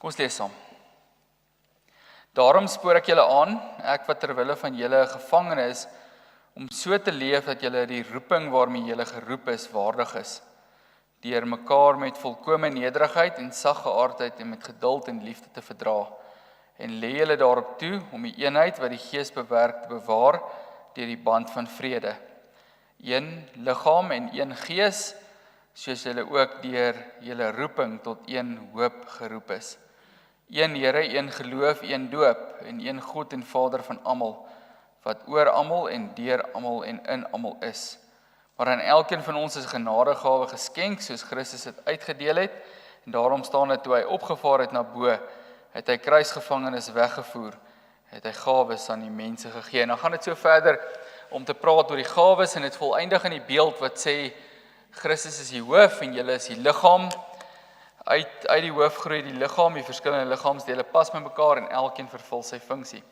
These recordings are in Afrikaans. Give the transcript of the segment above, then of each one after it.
Kom ons lees saam. Daarom spoor ek julle aan, ek wat terwille van julle 'n gevangene is, om so te leef dat julle die roeping waarmee julle geroep is, waardig is, deur mekaar met volkome nederigheid en saggeaardheid en met geduld en liefde te verdra, en lê julle daarop toe om die eenheid wat die Gees bewerk te bewaar deur die band van vrede. Een liggaam en een Gees, soos julle ook deur julle roeping tot een hoop geroep is. Een Here, een geloof, een doop en een God en Vader van almal, wat oor almal en deur almal en in almal is. Maar aan elkeen van ons is genadegawe geskenk, soos Christus het uitgedeel het, en daarom staan dit toe hy opgevaar het na bo, het hy kruisgevangenes weggevoer, het hy gawes aan die mense gegee. En dan gaan dit so verder om te praat oor die gawes, en dit voleindig in die beeld wat sê, Christus is die hoof en julle is die liggaam. Uit die hoof groei die liggaam, die verskillende liggaamsdele pas met mekaar en elkeen vervul sy funksie.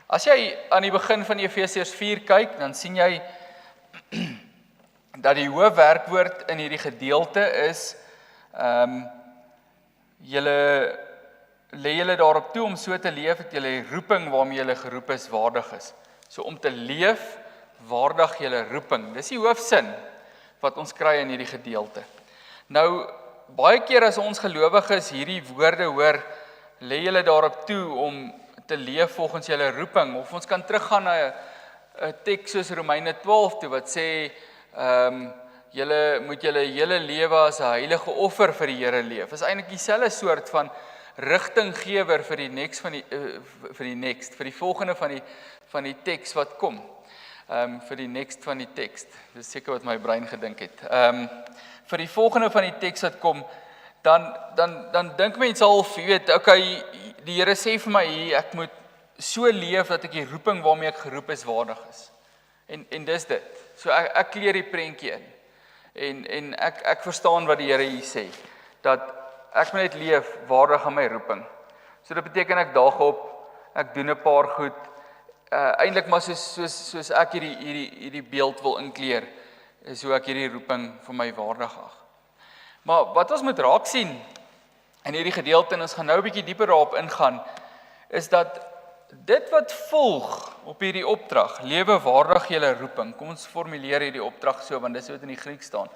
As jy aan die begin van Efesiërs 4 kyk, dan sien jy dat die hoofwerkwoord in hierdie gedeelte is, lê julle daarop toe om so te leef dat julle die roeping waarmee julle geroep is, waardig is. So om te leef, waardig julle roeping. Dis die hoofsin wat ons kry in hierdie gedeelte. Nou, baie keer as ons gelowiges hierdie woorde hoor, lê julle daarop toe om te leef volgens julle roeping, of ons kan teruggaan na 'n teks soos Romeine 12 toe, wat sê, julle moet julle hele lewe as 'n heilige offer vir die Here leef. Is eintlik dieselfde soort van rigtinggewer vir die volgende van die teks wat kom. Vir die next van die teks. Dis seker wat my brein gedink het. Vir die volgende van die teks wat kom, dan dink mense al, jy weet, okay, die Here sê vir my hier, ek moet so leef dat ek die roeping waarmee ek geroep is, waardig is. En dis dit. So ek kleer die prentjie in. En ek verstaan wat die Here hier sê, dat ek moet net leef waardig aan my roeping. So dit beteken ek daag op, ek doen 'n paar goed, eintlik maar soos ek hierdie beeld wil inkleer, is hoe ek hierdie roeping vir my waardig ag. Maar wat ons moet raak sien in hierdie gedeelte, en ons gaan nou 'n bietjie dieper daarop ingaan, is dat dit wat volg op hierdie opdrag, lewe waardig julle roeping, kom ons formuleer hierdie opdrag so, want dis wat in die Grieks staan,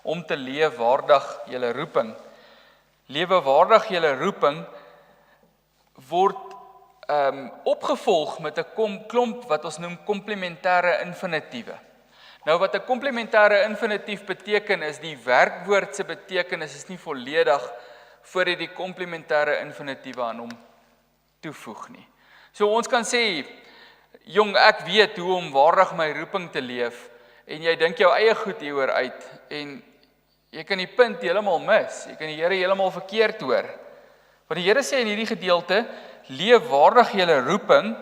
om te leef waardig julle roeping. Lewe waardig julle roeping word opgevolg met 'n klomp wat ons noem komplementêre infinitiewe. Nou wat 'n komplementêre infinitief beteken is, die werkwoord se betekenis is nie volledig voor jy die komplementêre infinitiewe aan hom toevoeg nie. So ons kan sê, jong, ek weet hoe om waardig my roeping te leef, en jy dink jou eie goed hieroor uit, en jy kan die punt heeltemal mis, jy kan die Here heeltemal verkeerd hoor. Want die Here sê in hierdie gedeelte, leef waardig julle roeping,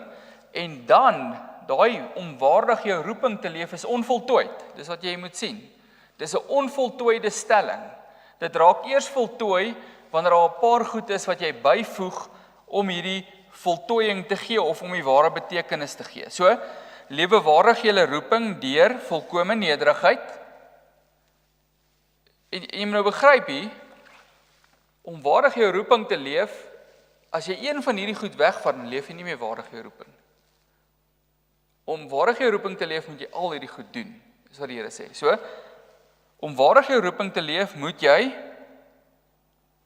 en dan, daai om waardig jou roeping te leef is onvoltooid. Dis wat jy moet sien. Dis 'n onvoltooide stelling. Dit raak eers voltooi wanneer daar 'n paar goed is wat jy byvoeg om hierdie voltooiing te gee of om die ware betekenis te gee. So, lewe waardig julle roeping deur volkome nederigheid. En jy moet nou begryp hier, om waardig jou roeping te leef, as jy een van hierdie goed wegvat, dan leef jy nie meer waardig jou roeping. Om waardig jou roeping te leef, moet jy al hierdie goed doen. Dis wat die Here sê. So, om waardig jou roeping te leef, moet jy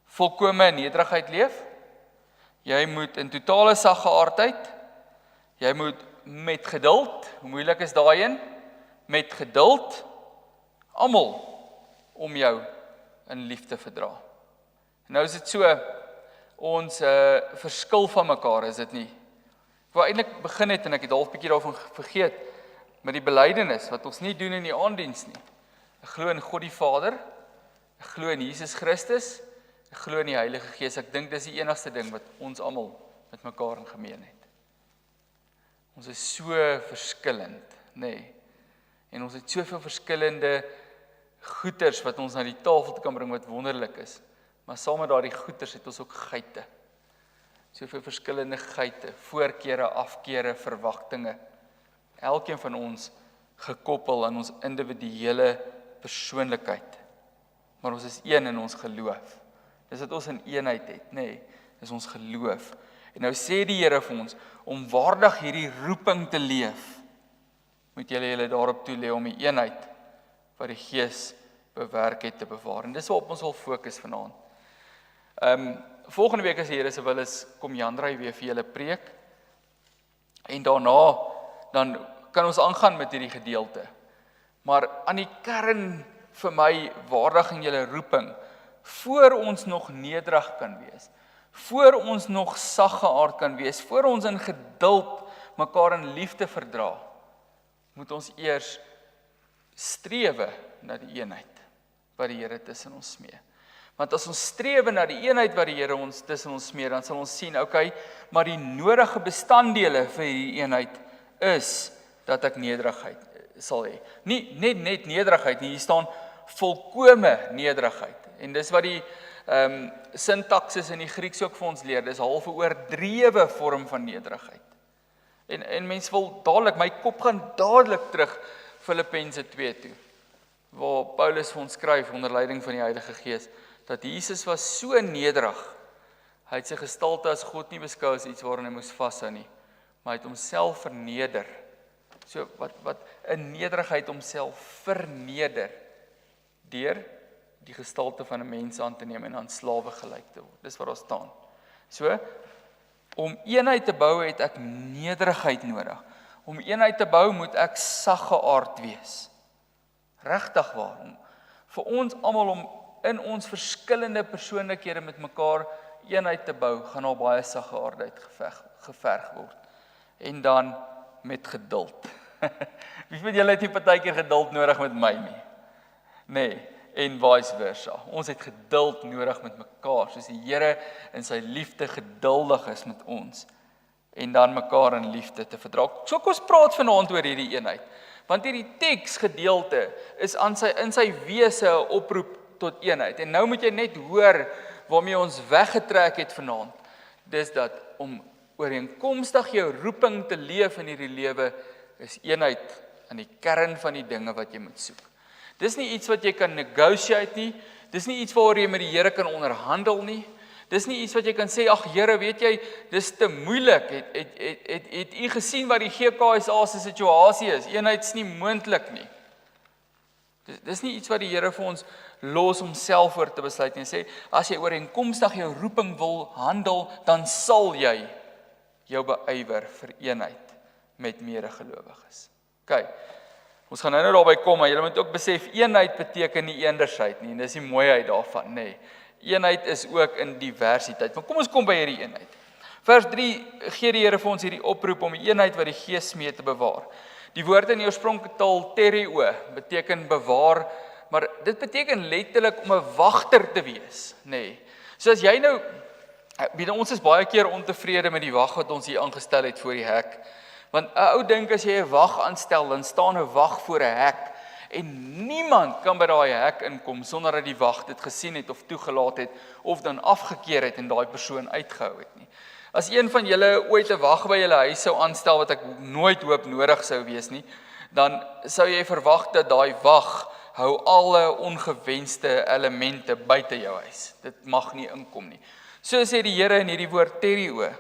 volkome nederigheid leef. Jy moet in totale saggeaardheid, jy moet met geduld, hoe moeilik is daai een? Met geduld, almal om jou in liefde verdra. Nou is dit so, ons verskil van mekaar, is dit nie? Ek wou eintlik begin het, en ek het half bietjie daarvan vergeet, met die belydenis, wat ons nie doen in die aanddiens nie. Ek glo in God die Vader, ek glo in Jesus Christus, ek glo in die Heilige Gees. Ek dink dis die enigste ding wat ons almal met mekaar in gemeen het. Ons is so verskillend, nê? En ons het soveel verskillende goeters wat ons na die tafel te kan bring wat wonderlik is. Maar saam met daardie goeters het ons ook geite. Soveel verskillende geite, voorkeure, afkeure, verwagtinge. Elkeen van ons gekoppel aan ons individuele persoonlikheid. Maar ons is een in ons geloof. Dis wat ons in eenheid het, nê. is ons geloof. En nou sê die Here vir ons, om waardig hierdie roeping te leef, moet julle daarop toelê om die eenheid wat die Gees bewerk het te bewaar. En dis waarop ons wil fokus vanaand. Volgende week as die Here se wil is, kom Jandrey weer vir julle preek. En daarna, dan kan ons aangaan met hierdie gedeelte. Maar aan die kern vir my waardiging julle roeping, voor ons nog nederig kan wees, voor ons nog saggeaard kan wees, voor ons in geduld mekaar in liefde verdra, moet ons eers strewe na die eenheid wat die Here tussen ons smee. Want as ons strewe na die eenheid wat die Here ons tussen ons smee, dan sal ons sien, okay, maar die nodige bestanddele vir hierdie eenheid is dat ek nederigheid sal hê. Nie net nederigheid nie, hier staan volkome nederigheid. En dis wat die sintaksis in die Grieks ook vir ons leer, dis half 'n oordrewe vorm van nederigheid. En mens wil dadelik, my kop gaan dadelik terug Filippense 2 toe, waar Paulus vir ons skryf onder leiding van die Heilige Gees, dat Jesus was so nederig, hy het sy gestalte as God nie beskou as iets waarin hy moes vashou nie, maar hy het homself verneder. So wat 'n nederigheid homself verneder, deur die gestalte van 'n mens aan te neem en aan slawe gelyk te word. Dis wat daar staan. So, om eenheid te bou het ek nederigheid nodig. Om eenheid te bou moet ek saggeaard wees. Regtig waar. Vir ons almal om in ons verskillende persoonlikhede met mekaar eenheid te bou, gaan al baie saggeaardheid geverg word. En dan met geduld. Wie van julle het nie partykeer geduld nodig met my nie? Nee, en vice versa. Ons het geduld nodig met mekaar, soos die Here in sy liefde geduldig is met ons. En dan mekaar in liefde te verdra. So kom ons praat vanaand oor hierdie eenheid. Want hierdie teksgedeelte is in sy wese 'n oproep tot eenheid. En nou moet jy net hoor waarmee ons weggetrek het vanaand. Dis dat om ooreenkomstig jou roeping te leef in hierdie lewe is eenheid aan die kern van die dinge wat jy moet soek. Dis nie iets wat jy kan negotiate nie, dis nie iets waaroor jy met die Here kan onderhandel nie, dis nie iets wat jy kan sê, ag Here, weet jy, dis te moeilik, het u gesien wat die GKSA se situasie is, eenheid is nie moontlik nie. Dis nie iets wat die Here vir ons los om self oor te besluit nie, sê, as jy ooreenkomstig jou roeping wil handel, dan sal jy jou beywer vir eenheid met medegelowiges. OK, ons gaan nou daarby kom, maar julle moet ook besef, eenheid beteken nie eendersheid nie, en dis die mooiheid daarvan, nee. Eenheid is ook in diversiteit, maar kom ons kom by hierdie eenheid. Vers 3 gee die Here vir ons hierdie oproep om die eenheid wat die Gees mee te bewaar. Die woord in die oorspronklike taal terio beteken bewaar, maar dit beteken letterlik om 'n wagter te wees, nee. So as jy nou, ons is baie keer ontevrede met die wag wat ons hier aangestel het voor die hek. Want 'n ou dink as jy 'n wag aanstel, dan staan 'n wag voor 'n hek en niemand kan by daai hek inkom sonder dat die wag dit gesien het of toegelaat het of dan afgekeer het en daai persoon uitgehou het nie. As een van julle ooit 'n wag by julle huis sou aanstel wat ek nooit hoop nodig sou wees nie, dan sou jy verwag dat daai wag hou alle ongewenste elemente buite jou huis. Dit mag nie inkom nie. So sê die Here in hierdie woord terio,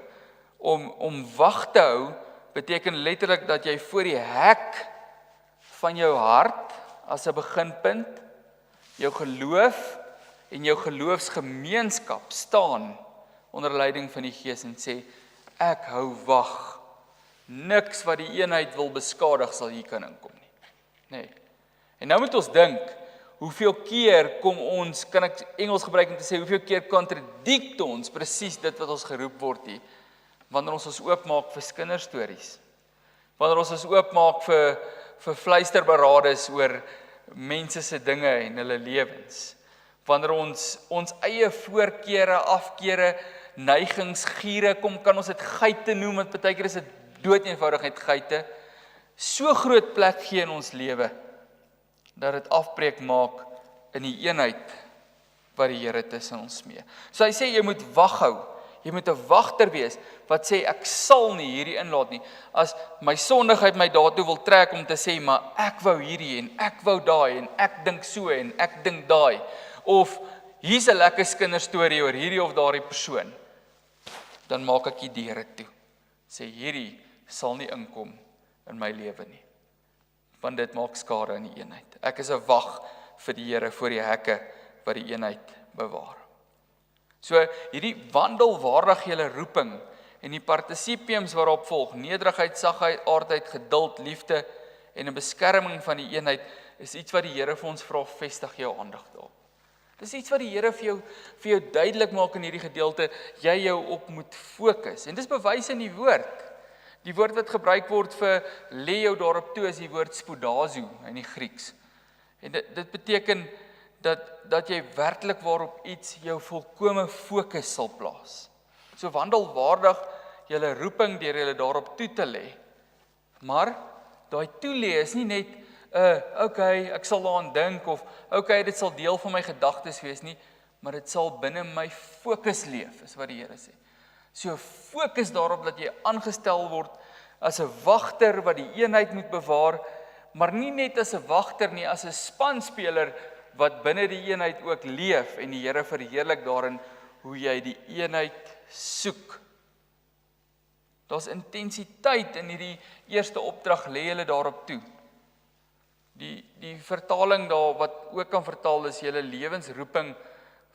om wag te hou beteken letterlik dat jy voor die hek van jou hart as 'n beginpunt, jou geloof en jou geloofsgemeenskap staan onder leiding van die Gees en sê, ek hou wag. Niks wat die eenheid wil beskadig sal hier kan inkom nie. Nee. En nou moet ons dink, hoeveel keer kom ons, kan ek Engels gebruik om te sê, hoeveel keer kontradikte ons presies dit wat ons geroep word hier, wanneer ons oopmaak vir kinderstories, wanneer ons oopmaak vir fluisterberades oor mense se dinge en hulle lewens, wanneer ons eie voorkeure, afkeure, neigings, giere, kan ons dit geite noem, want partykeer is dit doodeenvoudig net geite, so groot plek gee in ons lewe, dat dit afbreek maak in die eenheid wat die Here tussen ons mee. So hy sê, jy moet wag hou, jy moet 'n wagter wees, wat sê, ek sal nie hierdie inlaat nie, as my sondigheid my daartoe wil trek om te sê, maar ek wou hierdie, en ek wou daai, en ek dink so, en ek dink daai, of hier's 'n lekker kinderstorie oor hierdie of daardie persoon, dan maak ek die deure toe. Sê hierdie sal nie inkom in my lewe nie. Want dit maak skade in die eenheid. Ek is 'n wag vir die Here voor die hekke wat die eenheid bewaar. So hierdie wandel waardig julle roeping en die partisipiums waarop volg, nederigheid, sagheid, aardheid, geduld, liefde en 'n beskerming van die eenheid, is iets wat die Here vir ons vra, vestig jou aandag daarop. Dis iets wat die Here vir jou duidelik maak in hierdie gedeelte, jy jou op moet fokus. En dis bewys in die woord. Die woord wat gebruik word vir lê jou daarop toe is die woord spodazo in die Grieks. En dit beteken dat jy werklik waarop iets jou volkome fokus sal plaas. So wandel waardig julle roeping deur julle daarop toe te lê. Maar daai toelê is nie net okay, ek sal daaraan dink of okay, dit sal deel van my gedagtes wees nie, maar dit sal binne my fokus leef, is wat die Here sê. So fokus daarop dat jy aangestel word as 'n wagter wat die eenheid moet bewaar, maar nie net as 'n wagter nie, as 'n spanspeler wat binne die eenheid ook leef en die Here verheerlik daarin hoe jy die eenheid soek. Daar's intensiteit in hierdie eerste opdrag, lê julle daarop toe. Die vertaling daar wat ook kan vertaal is julle lewensroeping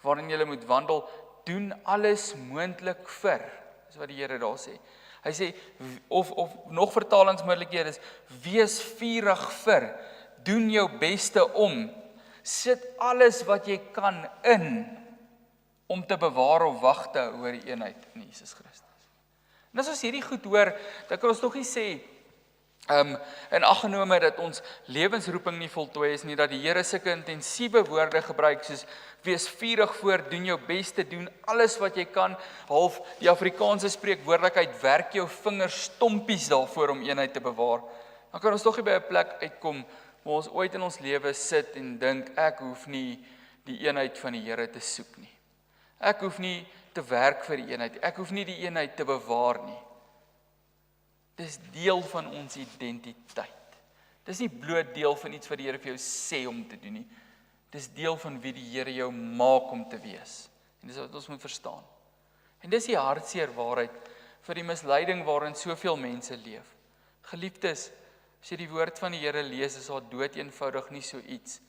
waarin julle moet wandel, doen alles moontlik vir, is wat die Here daar sê. Hy sê, of nog vertalingsmoontlikhede is, wees vurig vir, doen jou beste om, sit alles wat jy kan in, om te bewaar of wag te hou oor die eenheid in Jesus Christus. En as ons hierdie goed hoor, dan kan ons nog nie sê, in aggenome dat ons lewensroeping nie voltooi is nie, dat die Here sulke intensiewe woorde gebruik, soos wees vurig voor, doen jou beste, doen alles wat jy kan, half die Afrikaanse spreekwoordelikheid, werk jou vingers stompies daarvoor om eenheid te bewaar, dan kan ons toch nie by 'n plek uitkom, waar ons ooit in ons lewe sit en dink, ek hoef nie die eenheid van die Here te soek nie. Ek hoef nie te werk vir die eenheid, ek hoef nie die eenheid te bewaar nie. Dis deel van ons identiteit. Dis nie bloot deel van iets wat die Here vir jou sê om te doen nie. Dis deel van wie die Here jou maak om te wees. En dis wat ons moet verstaan. En dis die hartseer waarheid vir die misleiding waarin soveel mense leef. Geliefdes, as jy die woord van die Here lees, is daar dood eenvoudig nie so iets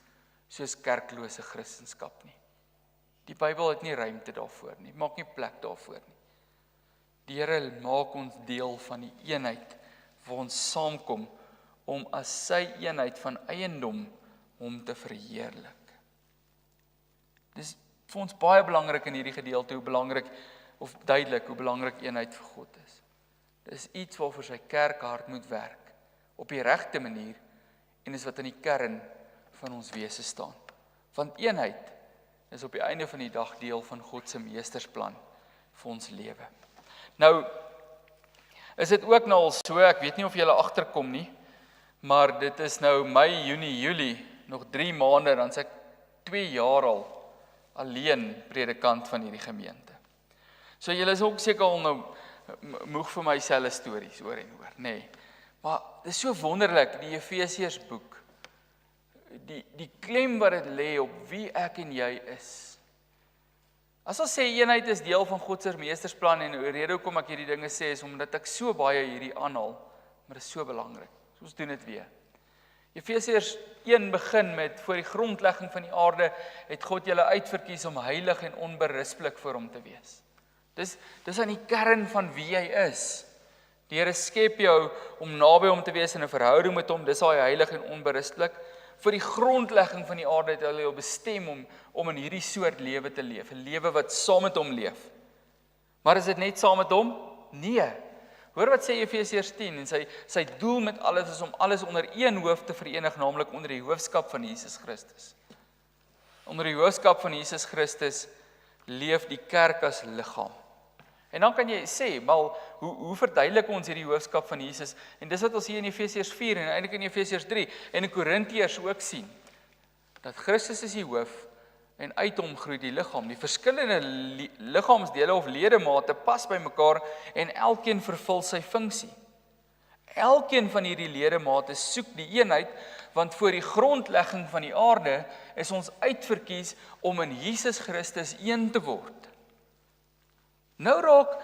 soos kerklose Christendom nie. Die Bybel het nie ruimte daarvoor nie, maak nie plek daarvoor nie. Die Here maak ons deel van die eenheid waar ons saamkom om as sy eenheid van eiendom hom te verheerlik. Dis vir ons baie belangrik in hierdie gedeelte, hoe belangrik, of duidelik, hoe belangrik eenheid vir God is. Dis iets waarvoor sy kerk hard moet werk, op die regte manier, en is wat in die kern van ons wese staan. Want eenheid is op die einde van die dag deel van God se meestersplan vir ons lewe. Nou, is dit ook nou al so, ek weet nie of julle agterkom nie, maar dit is nou Mei, Junie, Julie, nog 3 maande, dan is ek 2 jaar al alleen predikant van hierdie gemeente. So julle is ook seker al nou moeg vir my selfe stories oor en oor, nee. Maar dit is so wonderlik, die Efesiërs boek, die klem wat dit lê op wie ek en jy is. As ons sê eenheid is deel van God se meestersplan en die rede hoekom ek hierdie dinge sê is omdat ek so baie hierdie aanhaal, maar dit is so belangrik. So ons doen dit weer. Efesiërs 1 begin met voor die grondlegging van die aarde het God julle uitverkies om heilig en onberispelik voor hom te wees. Dis aan die kern van wie jy is. Die Here skep jou om naby hom te wees in 'n verhouding met hom, dis hy heilig en onberispelik. Vir die grondlegging van die aarde het hy jou bestem om in hierdie soort lewe te leef, 'n lewe wat saam met hom leef. Maar is dit net saam met hom? Nee. Hoor wat sê Efesiërs 10, en sy doel met alles is om alles onder een hoof te verenig, naamlik onder die hoofskap van Jesus Christus. Onder die hoofskap van Jesus Christus leef die kerk as liggaam. En dan kan jy sê, maar hoe verduidelik ons hierdie hoofskap van Jesus? En dis wat ons hier in Efesiërs 4 en eintlik in Efesiërs 3 en in Korintiërs ook sien. Dat Christus is die hoof en uit hom groei die liggaam. Die verskillende liggaamsdele of ledemate pas by mekaar en elkeen vervul sy funksie. Elkeen van hierdie ledemate soek die eenheid, want voor die grondlegging van die aarde is ons uitverkies om in Jesus Christus een te word. Nou raak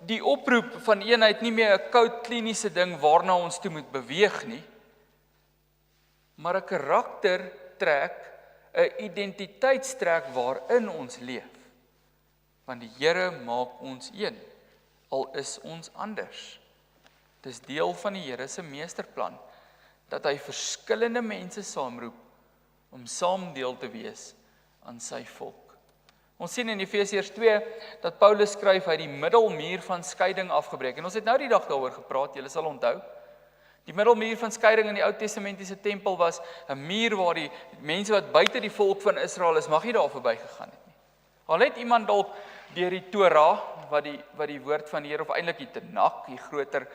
die oproep van eenheid nie meer 'n koud kliniese ding waarna ons toe moet beweeg nie, maar 'n karaktertrek, 'n identiteitstrek waarin ons leef. Want die Here maak ons een, al is ons anders. Dis deel van die Here se meesterplan, dat hy verskillende mense saamroep, om saam deel te wees aan sy volk. Ons sien in Efesiërs 2, dat Paulus skryf, hy die middelmuur van skeiding afgebreek, en ons het nou die dag daaroor gepraat, julle sal onthou. Die middelmuur van skeiding in die Ou Testamentiese tempel was 'n muur waar die mense wat buite die volk van Israel is, mag nie daar verby gegaan het nie. Al het iemand dalk deur die Torah, wat die woord van die Here, of eintlik die Tenach, die groter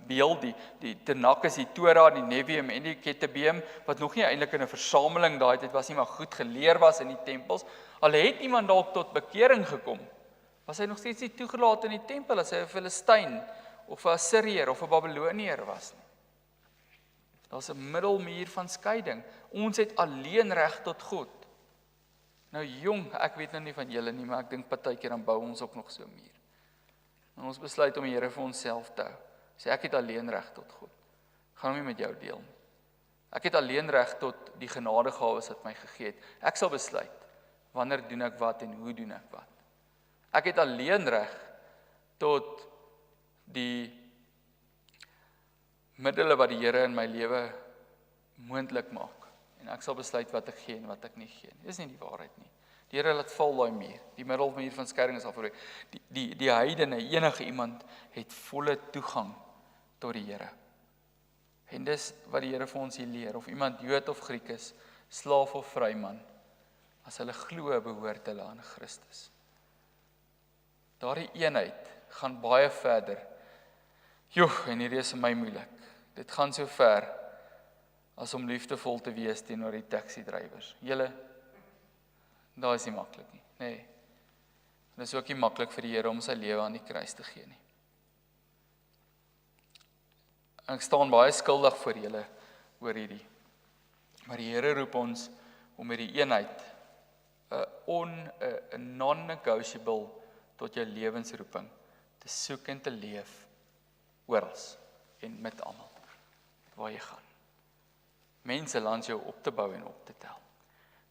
beeld, die Tenach is die Torah, die Neviim en die Ketubim, wat nog nie eintlik in 'n versameling daai tyd was nie, maar goed geleer was in die tempels. Al het iemand dalk tot bekering gekom, was hy nog steeds nie toegelaat in die tempel as hy 'n Filistyn of 'n Assiriër of 'n Babiloniër was nie. Daar's 'n middelmuur van skeiding. Ons het alleen reg tot God. Nou jong, ek weet nou nie van julle nie, maar ek dink partykeer dan bou ons ook nog so 'n muur. En ons besluit om die Here vir onsself te hou. Sê ek het alleen reg tot God. Gaan hom nie met jou deel nie. Ek het alleen reg tot die genadegawes wat my gegee het. Ek sal besluit wanneer doen ek wat en hoe doen ek wat. Ek het alleen reg tot die middele wat die Here in my lewe moontlik maak. En ek sal besluit wat ek gee en wat ek nie gee nie. Dis nie die waarheid nie. Die Here laat val daai muur. Die middelmuur van skeiding is afgebreek. Die heidene, enige iemand het volle toegang tot die Here. En dis wat die Here vir ons hier leer, of iemand Jood of Griek is, slaaf of vryman, as hulle glo, behoort hulle aan Christus. Daardie eenheid gaan baie verder. En hierdie is vir my moeilik. Dit gaan so ver as om liefdevol te wees teenoor die taxi-drywers. Julle, daar is nie maklik nie. Nee. En dit is ook nie maklik vir die Here om sy lewe aan die kruis te gee nie. Ek staan baie skuldig voor julle oor hierdie. Maar die Here roep ons om met die eenheid 'n non-negotiable tot jou lewensroeping te soek en te leef oral en met almal waar jy gaan. Mense langs jou op te bou en op te tel.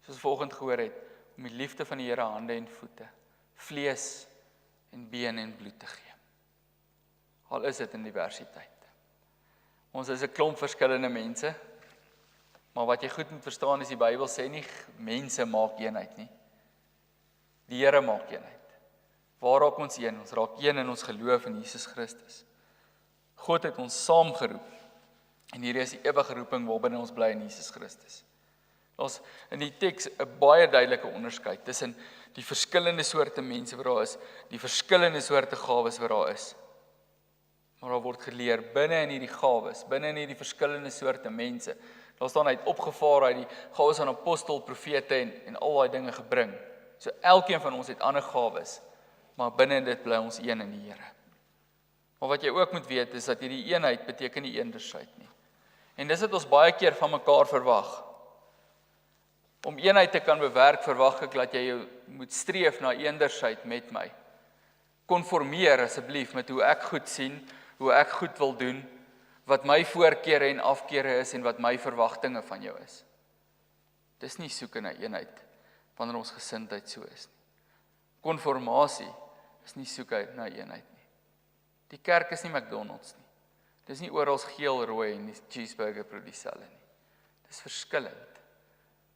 Soos volgend gehoor het, om die liefde van die Here hande en voete, vlees en been en bloed te gee. Al is dit in diversiteit. Ons is 'n klomp verskillende mense, maar wat jy goed moet verstaan is die Bybel sê nie mense maak eenheid nie. Die Here maak eenheid. Waar raak ons een? Ons raak een in ons geloof in Jesus Christus. God het ons saamgeroep. En hierdie is die ewige roeping waarbinne ons bly in Jesus Christus. Daar's in die teks 'n baie duidelike onderskeid tussen die verskillende soorte mense wat daar is, die verskillende soorte gawes wat daar is. Maar daar word geleer binne in hierdie gawes, binne in hierdie verskillende soorte mense. Daar staan uit opgevaar uit die gawes van apostel, profete en al daai dinge gebring. So elkeen van ons het ander gawes, maar binne in dit bly ons een in die Here. Maar wat jy ook moet weet is dat hierdie eenheid beteken nie eendersheid nie. En dis wat ons baie keer van mekaar verwag. Om eenheid te kan bewerk, verwag ek dat jy jou moet streef na eendersheid met my. Konformeer asseblief met hoe ek goed sien, hoe ek goed wil doen, wat my voorkeure en afkeure is en wat my verwagtinge van jou is. Dis nie soek na eenheid wanneer ons gesindheid so is nie. Konformasie is nie soek na eenheid nie. Die kerk is nie McDonald's nie. Dis nie oral geel, rooi en die cheeseburger probeer dieselfde nie. Dis verskillend.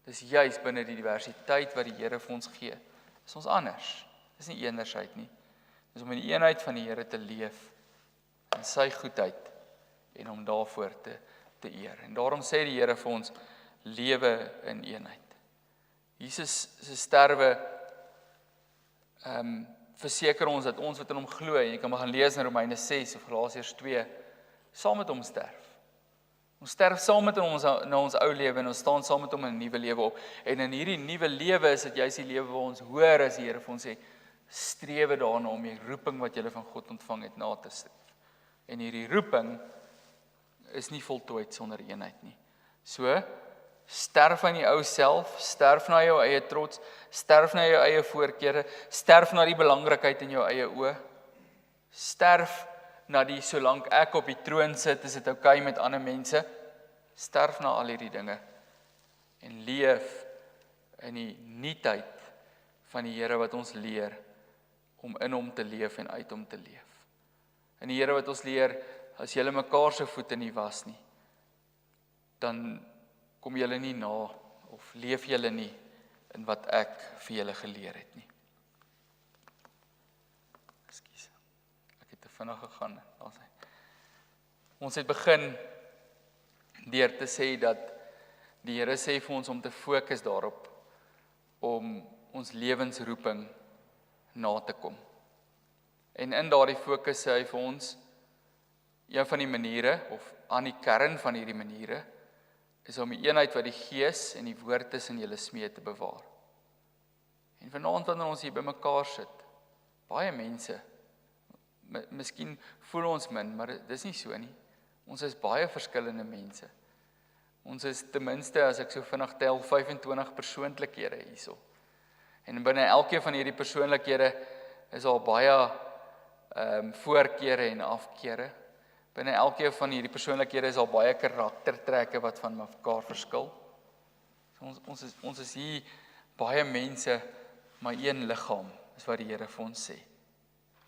Dis juis binne die diversiteit wat die Here vir ons gee. Is ons anders. Dis nie eendersheid nie. Dis om in die eenheid van die Here te leef in sy goedheid en om daarvoor te eer. En daarom sê die Here vir ons, lewe in eenheid. Jesus se sterwe verseker ons dat ons wat in hom glo, en jy kan maar gaan lees in Romeine 6 of Galasiërs 2, saam met hom sterf. Ons sterf saam met hom na ons ou lewe en ons staan saam met hom in 'n nuwe lewe op. En in hierdie nuwe lewe is dit juist die lewe waar ons hoor as die Here vir ons sê, strewe daarna om die roeping wat jy van God ontvang het na te streef. En hierdie roeping is nie voltooid sonder eenheid nie. So, sterf aan die ou self, sterf na jou eie trots, sterf na jou eie voorkeure, sterf na die belangrikheid in jou eie oë Sterf na die, solank ek op die troon sit, is dit okay met ander mense. Sterf na al hierdie dinge. En leef in die nuutheid van die Here wat ons leer, om in hom te leef en uit hom te leef. En die Here wat ons leer, as julle mekaar se voete nie was nie, dan kom julle nie na, of leef julle nie in wat ek vir julle geleer het nie. Ekskuus, ek het te vinnig gegaan. Ons het begin deur te sê dat die Here sê vir ons om te fokus daarop, om ons lewensroeping na te kom. En in daardie fokus sê hy vir ons, een van die maniere, of aan die kern van hierdie maniere, is om die eenheid wat die Gees en die woord tussen julle smee te bewaar. En vanaand wanneer ons hier by mekaar sit, baie mense, miskien voel ons min, maar dis nie so nie. Ons is baie verskillende mense. Ons is ten minste, as ek so vinnig tel, 25 persoonlikhede hierso. En binne elkeen van hierdie persoonlikhede is al baie voorkeure en afkeure. Binne elkeen van hierdie persoonlikhede is al baie karaktertrekke wat van mekaar verskil. So ons is hier baie mense, maar een liggaam, is wat die Here vir ons sê.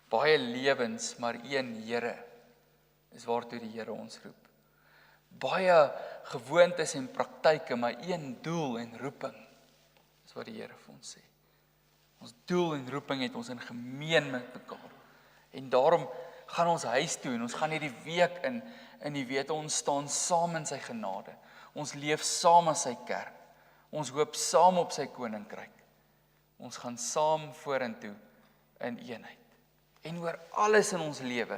Baie lewens, maar een Here, is waartoe die Here ons roep. Baie gewoontes en praktyke, maar een doel en roeping, is wat die Here vir ons sê. Ons doel en roeping het ons in gemeen met mekaar. En daarom gaan ons huis toe, en ons gaan hierdie week in die wete ons staan saam in sy genade. Ons leef saam as sy kerk. Ons hoop saam op sy koninkryk. Ons gaan saam vorentoe in eenheid. En oor alles in ons lewe,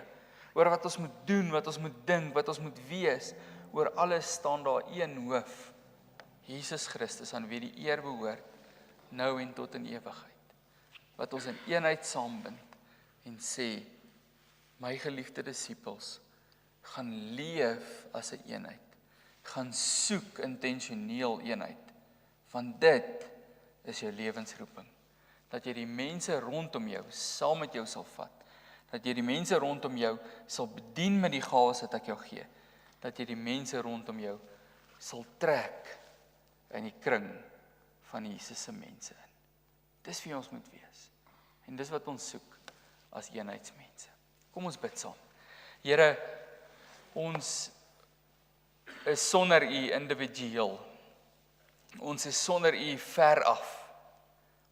oor wat ons moet doen, wat ons moet dink, wat ons moet wees, oor alles staan daar een hoof, Jesus Christus, aan wie die eer behoort, nou en tot in ewigheid. Wat ons in eenheid saambind en sê, my geliefde disippels, gaan leef as 'n eenheid, gaan soek intentioneel eenheid, want dit is jou lewensroeping. Dat jy die mense rondom jou saam met jou sal vat, dat jy die mense rondom jou sal bedien met die gawes wat ek jou gee, dat jy die mense rondom jou sal trek in die kring van Jesus se mense in. Dis wie ons moet wees. En dis wat ons soek as eenheidsmense. Kom ons bid saam. Here, ons is sonder U individueel. Ons is sonder U ver af.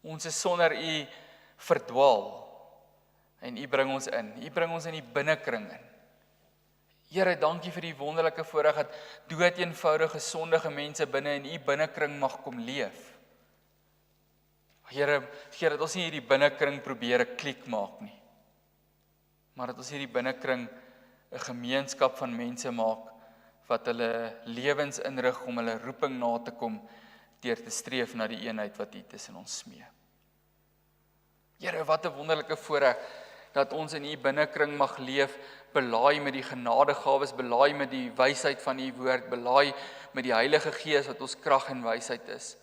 Ons is sonder U verdwaal. En U bring ons in. U bring ons in die binnekring in. Here, dankie vir die wonderlike voorreg dat doeteenvoudige, sondige mense binne in U binnekring mag kom leef. Here, dat ons nie hierdie binnekring probeer 'n klik maak nie, maar dat ons hierdie binnekring 'n gemeenskap van mense maak wat hulle lewens inrig om hulle roeping na te kom deur te streef na die eenheid wat U tussen ons smee. Here, wat 'n wonderlike voorreg dat ons in U binnekring mag leef, belaai met die genadegawes, belaai met die wysheid van U woord, belaai met die Heilige Gees wat ons krag en wysheid is.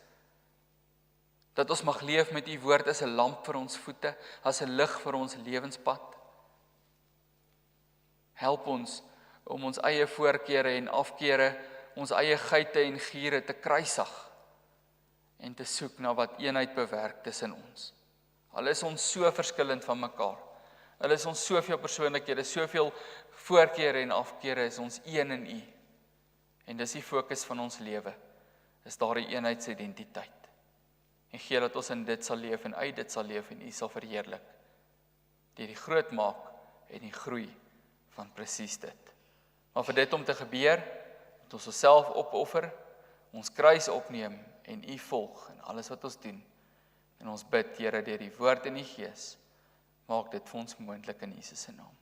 Dat ons mag leef met U woord as 'n lamp vir ons voete, as 'n lig vir ons lewenspad. Help ons om ons eie voorkeure en afkeure, ons eie geite en giere te kruisig en te soek na wat eenheid bewerk tussen ons. Al is ons so verskillend van mekaar, al is ons soveel persoonlikhede, soveel voorkeure en afkeure, is ons een in U. En dis die fokus van ons lewe, is daardie eenheidsidentiteit. En gee dat ons in dit sal leef en uit dit sal leef en U sal verheerlik. Deur die groot maak en die groei van presies dit. Maar vir dit om te gebeur, moet ons onsself opoffer, ons kruis opneem en U volg in alles wat ons doen. En ons bid, Here, deur die woord en die Gees, maak dit vir ons moontlik in Jesus se naam.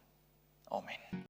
Amen.